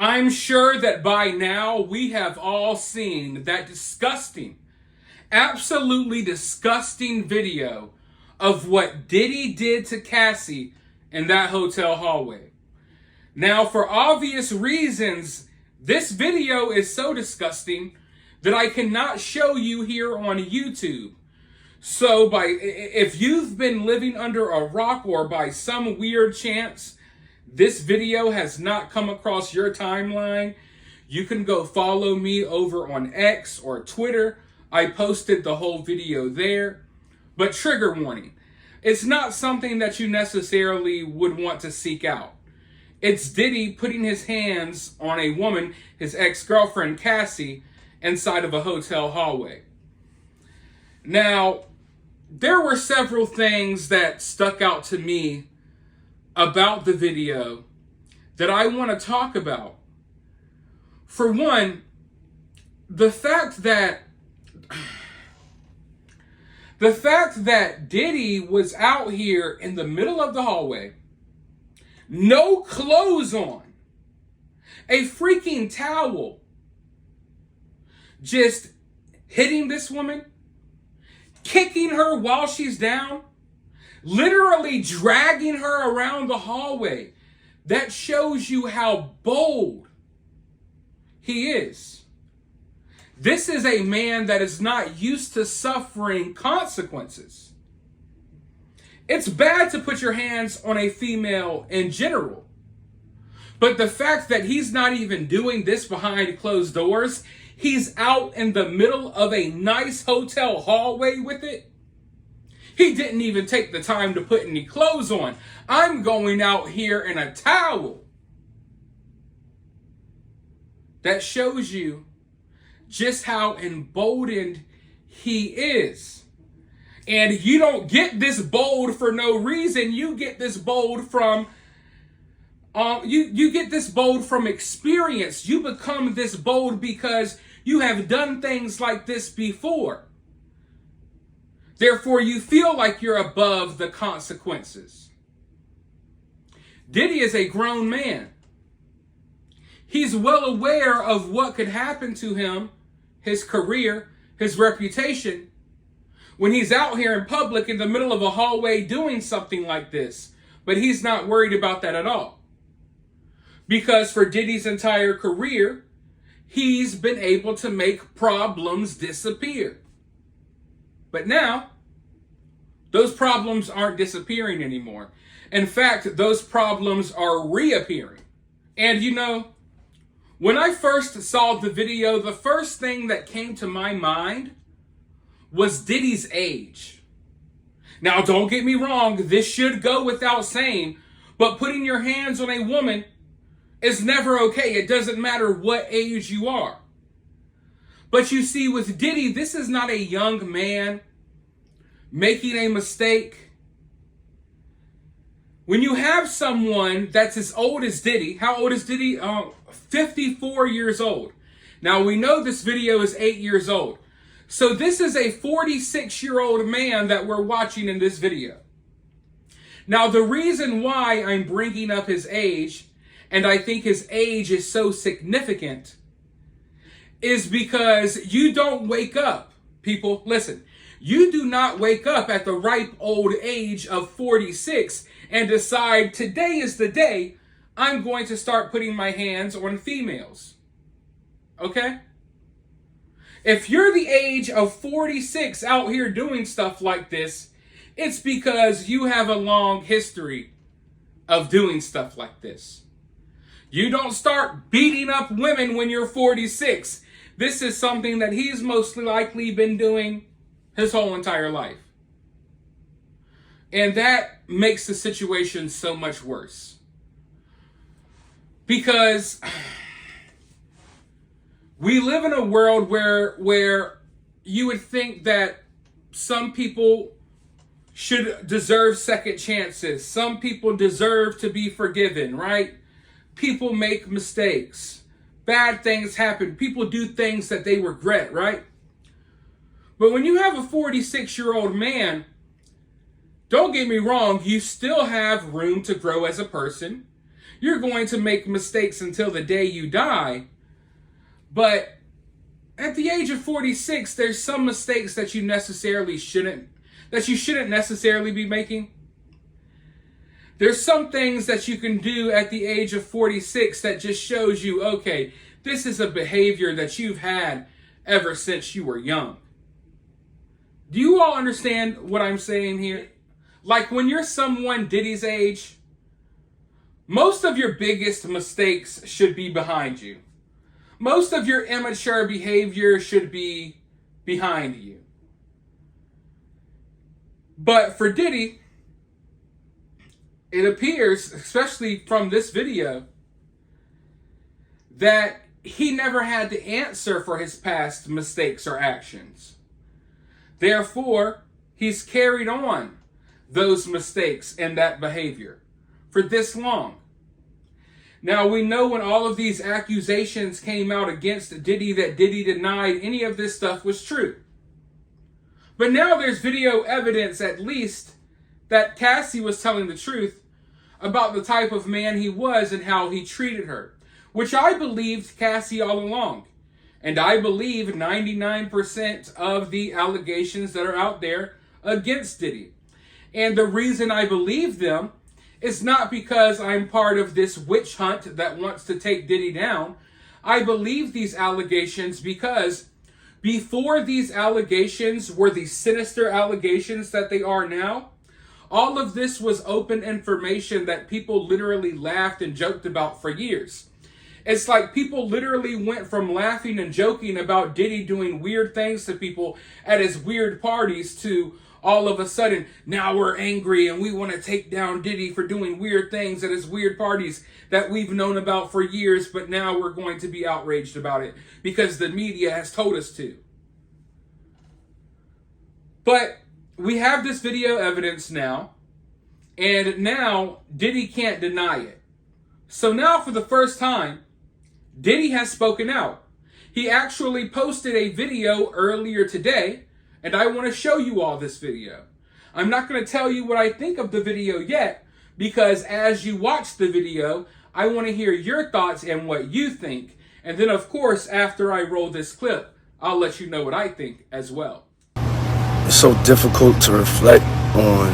I'm sure that by now we have all seen that disgusting, absolutely disgusting video of what Diddy did to Cassie in that hotel hallway. Now, for obvious reasons, this video is so disgusting that I cannot show you here on YouTube. So if you've been living under a rock or by some weird chance this video has not come across your timeline, you can go follow me over on X or Twitter. I posted the whole video there. But trigger warning, it's not something that you necessarily would want to seek out. It's Diddy putting his hands on a woman, his ex-girlfriend Cassie, inside of a hotel hallway. Now, there were several things that stuck out to me about the video that I want to talk about. For one, the fact that Diddy was out here in the middle of the hallway, no clothes on, a freaking towel, just hitting this woman, kicking her while she's down, literally dragging her around the hallway. That shows you how bold he is. This is a man that is not used to suffering consequences. It's bad to put your hands on a female in general. But the fact that he's not even doing this behind closed doors, he's out in the middle of a nice hotel hallway with it. He didn't even take the time to put any clothes on. I'm going out here in a towel. That shows you just how emboldened he is. And you don't get this bold for no reason. You get this bold from you get this bold from experience. You become this bold because you have done things like this before. Therefore, you feel like you're above the consequences. Diddy is a grown man. He's well aware of what could happen to him, his career, his reputation, when he's out here in public in the middle of a hallway doing something like this. But he's not worried about that at all. Because for Diddy's entire career, he's been able to make problems disappear. But now, those problems aren't disappearing anymore. In fact, those problems are reappearing. And you know, when I first saw the video, the first thing that came to my mind was Diddy's age. Now, don't get me wrong, this should go without saying, but putting your hands on a woman is never okay. It doesn't matter what age you are. But you see, with Diddy, this is not a young man making a mistake. When you have someone that's as old as Diddy, how old is Diddy? 54 years old. Now, we know this video is 8 years old. So this is a 46-year-old man that we're watching in this video. Now, the reason why I'm bringing up his age, and I think his age is so significant, is because you don't wake up. People, listen. You do not wake up at the ripe old age of 46 and decide today is the day I'm going to start putting my hands on females. Okay? If you're the age of 46 out here doing stuff like this, it's because you have a long history of doing stuff like this. You don't start beating up women when you're 46. This is something that he's most likely been doing his whole entire life. And that makes the situation so much worse. Because we live in a world where you would think that some people should deserve second chances. Some people deserve to be forgiven, right? People make mistakes. Bad things happen. People do things that they regret, right? But when you have a 46-year-old man, don't get me wrong, you still have room to grow as a person. You're going to make mistakes until the day you die. But at the age of 46, there's some mistakes that you shouldn't necessarily be making. There's some things that you can do at the age of 46 that just shows you, okay, this is a behavior that you've had ever since you were young. Do you all understand what I'm saying here? Like when you're someone Diddy's age, most of your biggest mistakes should be behind you. Most of your immature behavior should be behind you. But for Diddy, it appears, especially from this video, that he never had to answer for his past mistakes or actions. Therefore, he's carried on those mistakes and that behavior for this long. Now, we know when all of these accusations came out against Diddy that Diddy denied any of this stuff was true. But now there's video evidence, at least, that Cassie was telling the truth about the type of man he was and how he treated her, which I believed Cassie all along. And I believe 99% of the allegations that are out there against Diddy. And the reason I believe them is not because I'm part of this witch hunt that wants to take Diddy down. I believe these allegations because before these allegations were the sinister allegations that they are now, all of this was open information that people literally laughed and joked about for years. It's like people literally went from laughing and joking about Diddy doing weird things to people at his weird parties to all of a sudden, now we're angry and we want to take down Diddy for doing weird things at his weird parties that we've known about for years, but now we're going to be outraged about it because the media has told us to. But we have this video evidence now, and now Diddy can't deny it. So now for the first time, Diddy has spoken out. He actually posted a video earlier today, and I want to show you all this video. I'm not going to tell you what I think of the video yet, because as you watch the video, I want to hear your thoughts and what you think. And then, of course, after I roll this clip, I'll let you know what I think as well. It's so difficult to reflect on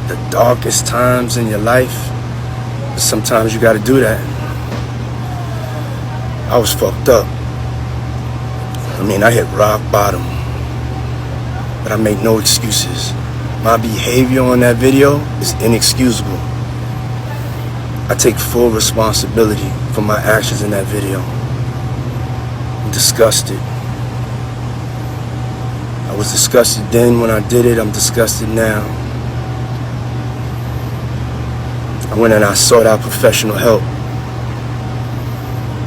the darkest times in your life. But sometimes you got to do that. I was fucked up. I mean, I hit rock bottom. But I make no excuses. My behavior on that video is inexcusable. I take full responsibility for my actions in that video. I'm disgusted. I was disgusted then when I did it. I'm disgusted now. I went and I sought out professional help.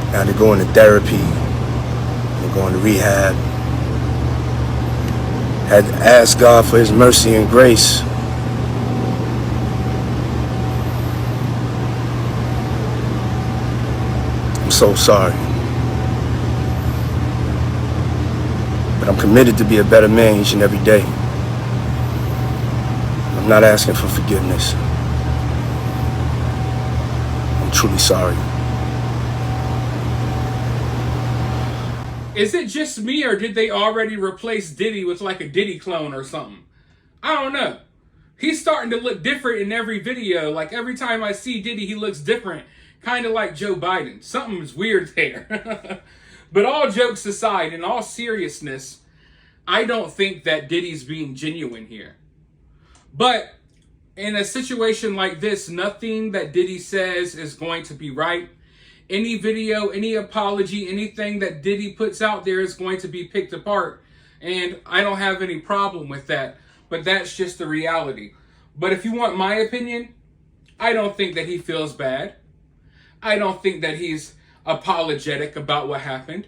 I had to go into therapy and go into rehab. Had to ask God for his mercy and grace. I'm so sorry. But I'm committed to be a better man each and every day. I'm not asking for forgiveness. I'm truly sorry. Is it just me, or did they already replace Diddy with like a Diddy clone or something? I don't know. He's starting to look different in every video. Like every time I see Diddy, he looks different. Kind of like Joe Biden. Something's weird there. But all jokes aside, in all seriousness, I don't think that Diddy's being genuine here. But in a situation like this, nothing that Diddy says is going to be right. Any video, any apology, anything that Diddy puts out there is going to be picked apart. And I don't have any problem with that. But that's just the reality. But if you want my opinion, I don't think that he feels bad. I don't think that he's apologetic about what happened.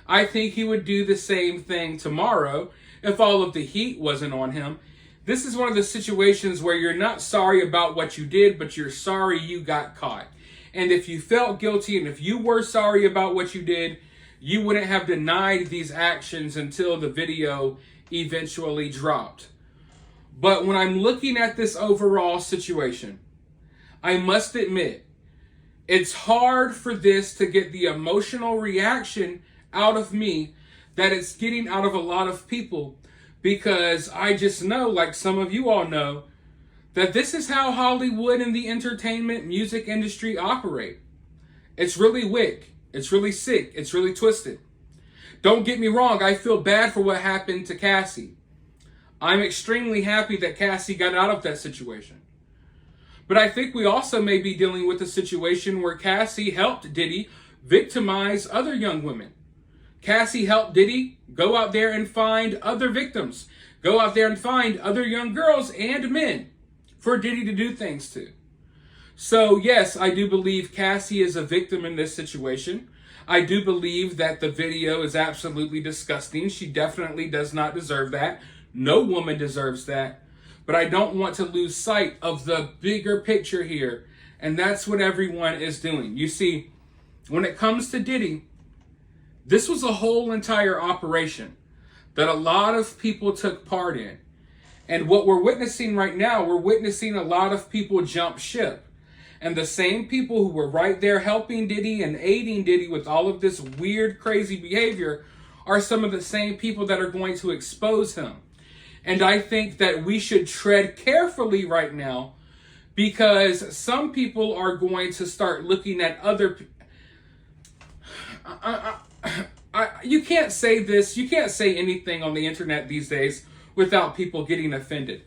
I think he would do the same thing tomorrow if all of the heat wasn't on him. This is one of the situations where you're not sorry about what you did, but you're sorry you got caught. And if you felt guilty and if you were sorry about what you did, you wouldn't have denied these actions until the video eventually dropped. But when I'm looking at this overall situation, I must admit It's hard for this to get the emotional reaction out of me that it's getting out of a lot of people, because I just know, like some of you all know, that this is how Hollywood and the entertainment music industry operate. It's really wick. It's really sick. It's really twisted. Don't get me wrong, I feel bad for what happened to Cassie. I'm extremely happy that Cassie got out of that situation. But I think we also may be dealing with a situation where Cassie helped Diddy victimize other young women. Cassie helped Diddy go out there and find other victims. Go out there and find other young girls and men for Diddy to do things to. So yes, I do believe Cassie is a victim in this situation. I do believe that the video is absolutely disgusting. She definitely does not deserve that. No woman deserves that. But I don't want to lose sight of the bigger picture here. And that's what everyone is doing. You see, when it comes to Diddy, this was a whole entire operation that a lot of people took part in. And what we're witnessing right now, we're witnessing a lot of people jump ship. And the same people who were right there helping Diddy and aiding Diddy with all of this weird, crazy behavior are some of the same people that are going to expose him. And I think that we should tread carefully right now, because some people are going to start looking at other you can't say this, you can't say anything on the internet these days without people getting offended.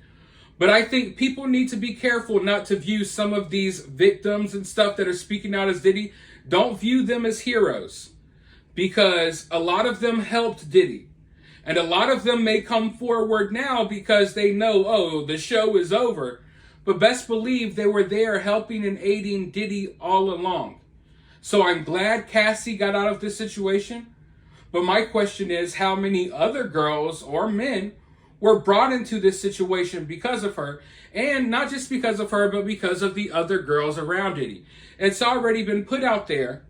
But I think people need to be careful not to view some of these victims and stuff that are speaking out as Diddy. Don't view them as heroes, because a lot of them helped Diddy. And a lot of them may come forward now because they know, oh, the show is over. But best believe they were there helping and aiding Diddy all along. So I'm glad Cassie got out of this situation. But my question is, how many other girls or men were brought into this situation because of her? And not just because of her, but because of the other girls around Diddy. It's already been put out there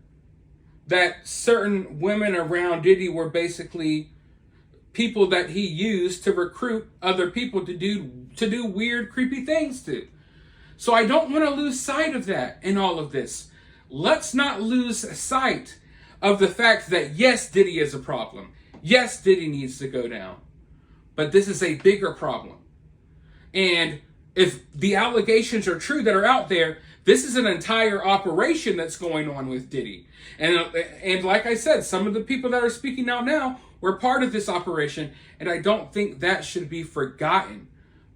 that certain women around Diddy were basically people that he used to recruit other people to do weird, creepy things to. So I don't want to lose sight of that in all of this. Let's not lose sight of the fact that yes, Diddy is a problem. Yes, Diddy needs to go down. But this is a bigger problem. And if the allegations are true that are out there, this is an entire operation that's going on with Diddy. And like I said, some of the people that are speaking out now were part of this operation, and I don't think that should be forgotten.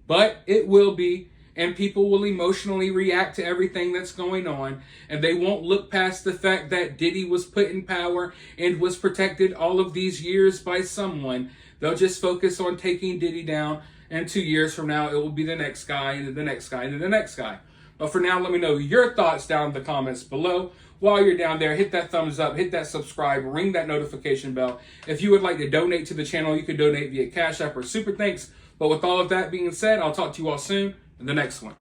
But it will be, and people will emotionally react to everything that's going on, and they won't look past the fact that Diddy was put in power and was protected all of these years by someone. They'll just focus on taking Diddy down, and 2 years from now, it will be the next guy, and then the next guy, and then the next guy. But for now, let me know your thoughts down in the comments below. While you're down there, hit that thumbs up, hit that subscribe, ring that notification bell. If you would like to donate to the channel, you can donate via Cash App or Super Thanks. But with all of that being said, I'll talk to you all soon in the next one.